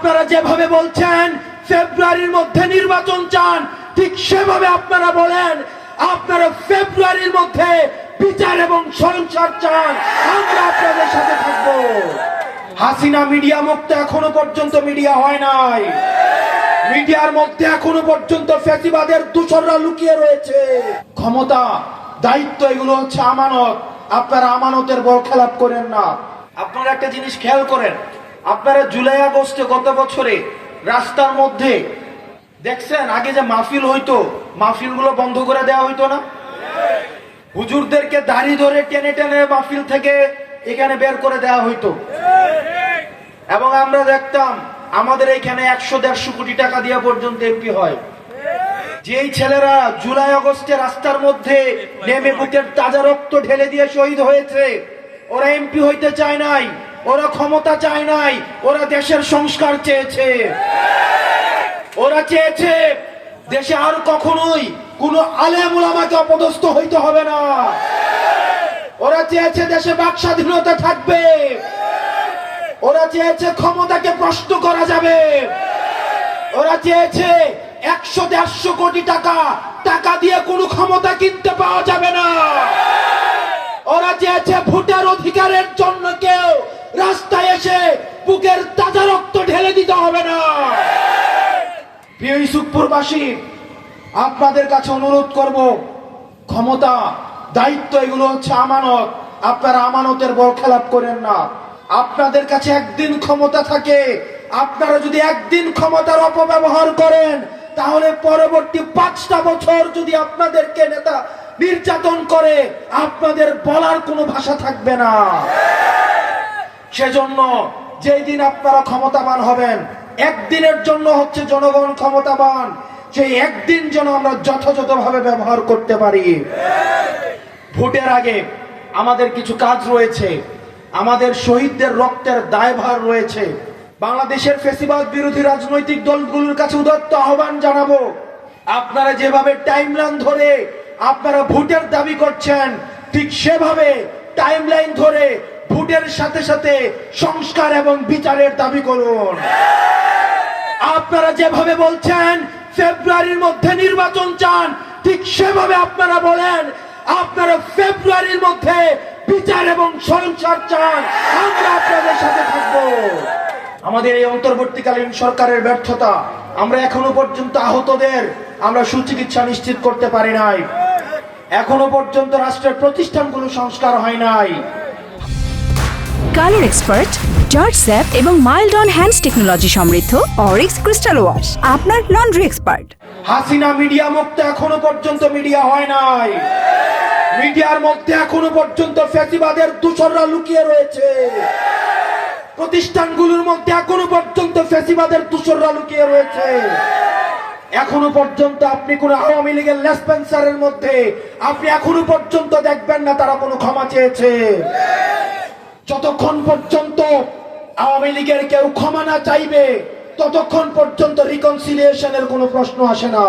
আপনারা যেভাবে বলছেন ফেব্রুয়ারির মধ্যে নির্বাচন চান, ঠিক সেভাবে আপনারা বলেন আপনারা ফেব্রুয়ারির মধ্যে বিচার এবং সংস্কার চান। আমরা আপনাদের সাথে থাকব। হাসিনা মিডিয়া মুক্ত এখনো পর্যন্ত মিডিয়া হয় নাই। মিডিয়ার মধ্যে এখনো পর্যন্ত ফ্যাসিবাদের দূষররা লুকিয়ে রয়েছে। ক্ষমতা, দায়িত্ব এগুলো হচ্ছে আমানত। আপনারা আমানতের বড় খেলাপ করেন না। আপনারা একটা জিনিস খেয়াল করেন, আপনারা জুলাই আগস্টে গত বছরে রাস্তার মধ্যে দেখছেন, আগে যে মাহফিল হইতো, মাহফিল গুলো বন্ধ করে দেওয়া হইতো না? হুজুরদেরকে দাড়ি ধরে টেনে টেনে মাহফিল থেকে এখানে বের করে দেওয়া হইতো। এবং আমরা দেখতাম আমাদের এখানে 100-150 কোটি টাকা দিয়ে পর্যন্ত এমপি হয়। যেই ছেলেরা জুলাই আগস্টে রাস্তার মধ্যে নেমে বুকের তাজা রক্ত ঢেলে দিয়ে শহীদ হয়েছে, ওরা এমপি হইতে চায় নাই, ওরা ক্ষমতা চায় নাই, ওরা দেশের সংস্কার চেয়েছে। ওরা চেয়েছে দেশে আর কখনোই কোন আলেম ওলামাকে অপদস্থ হইতে হবে না। ওরা চেয়েছে দেশে বাক স্বাধীনতা থাকবে। ওরা চেয়েছে ক্ষমতাকে প্রশ্ন করা যাবে। ওরা চেয়েছে 100-150 কোটি টাকা দিয়ে কোনো ক্ষমতা কিনতে পাওয়া যাবে না। ওরা চেয়েছে ভোটের অধিকারের জন্য কেউ রাস্তায় এসে বুকের তাজা রক্ত ঢেলে দিতে হবে না। প্রিয় ইউসুফপুরবাসী, আপনাদের কাছে অনুরোধ করব, ক্ষমতা, দায়িত্ব এগুলো হচ্ছে আমানত। আপনারা আমানতের বড় খেলাপ করেন না। আপনাদের কাছে একদিন ক্ষমতা থাকে, আপনারা যদি একদিন ক্ষমতার অপব্যবহার করেন, তাহলে পরবর্তী 5টা বছর যদি আপনাদেরকে নেতা নির্যাতন করে, আপনাদের বলার কোনো ভাষা থাকবে না। সেজন্য যেই দিন আপনারা ক্ষমতাবান হবেন, একদিনের জন্য হচ্ছে জনগণ ক্ষমতাবান, সেই একদিন যেন আমরা যথাযথভাবে ব্যবহার করতে পারি। ভোটের আগে আমাদের কিছু কাজ রয়েছে, আমাদের শহীদদের রক্তের দায়ভার রয়েছে। বাংলাদেশের ফ্যাসিবাদ বিরোধী রাজনৈতিক দলগুলোর কাছে উদাত্ত আহ্বান জানাবো, আপনারা যেভাবে টাইমলাইন ধরে আপনারা ভোটের দাবি করছেন, ঠিক সেভাবে টাইমলাইন ধরে ভোটের সাথে সাথে সংস্কার এবং বিচারের দাবি করুন। আপনারা যেভাবে বলছেন ফেব্রুয়ারির মধ্যে নির্বাচন চান, ঠিক সেভাবে আপনারা বলেন আপনারা ফেব্রুয়ারির মধ্যে বিচার এবং সংস্কার চান। আমরা আপনাদের সাথে থাকব। আমাদের এই অন্তর্বর্তীকালীন সরকারের ব্যর্থতা, আমরা এখনো পর্যন্ত আহতদের আমরা সুচিকিৎসা নিশ্চিত করতে পারি নাই। এখনো পর্যন্ত রাষ্ট্রের প্রতিষ্ঠানগুলো সংস্কার হয় নাই। কালার এক্সপার্ট, জর্জ স্যাপ এবং মাইল্ড অন হ্যান্ডস টেকনোলজি সমৃদ্ধ অরিক্স ক্রিস্টাল ওয়াশ আপনার লন্ড্রি এক্সপার্ট। হাসিনা মিডিয়া মুক্ত এখনো পর্যন্ত মিডিয়া হয় নাই। মিডিয়ার মধ্যে এখনো পর্যন্ত ফ্যাসিবাদের দূষররা লুকিয়ে রয়েছে। প্রতিষ্ঠানগুলোর মধ্যে এখনো পর্যন্ত ফ্যাসিবাদের দূষররা লুকিয়ে রয়েছে। এখনো পর্যন্ত আপনি কোন আওয়ামী লীগের লেসপেন্সারের মধ্যে আপনি এখনো পর্যন্ত দেখবেন না তারা কোনো ক্ষমা চেয়েছে। যতক্ষণ পর্যন্ত আওয়ামী লীগের কেউ ক্ষমা না চাইবে, ততক্ষণ পর্যন্ত রিকনসিলিয়েশনের কোনো প্রশ্ন আসে না।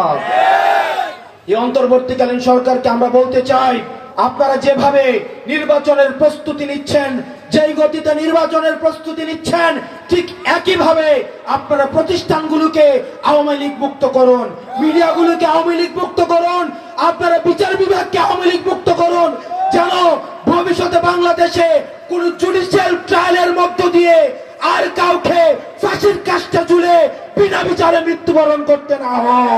এই অন্তর্বর্তীকালীন সরকারকে আমরা বলতে চাই, আপনারা যেভাবে নির্বাচনের প্রস্তুতি নিচ্ছেন, যেই গতিতে নির্বাচনের প্রস্তুতি নিচ্ছেন, ঠিক একইভাবে আপনারা প্রতিষ্ঠানগুলোকে আওয়ামী লীগ মুক্ত করুন, মিডিয়াগুলোকে আওয়ামী লীগ মুক্ত করুন, আপনারা বিচার বিভাগকে আওয়ামী লীগ মুক্ত করুন, যেন ভবিষ্যতে বাংলাদেশে কোন জুডিশিয়াল ট্রায়ালের মধ্য দিয়ে আর কাউকে ফাঁসির কাষ্ঠে ঝুলে বিনা বিচারে মৃত্যুবরণ করতে না হয়।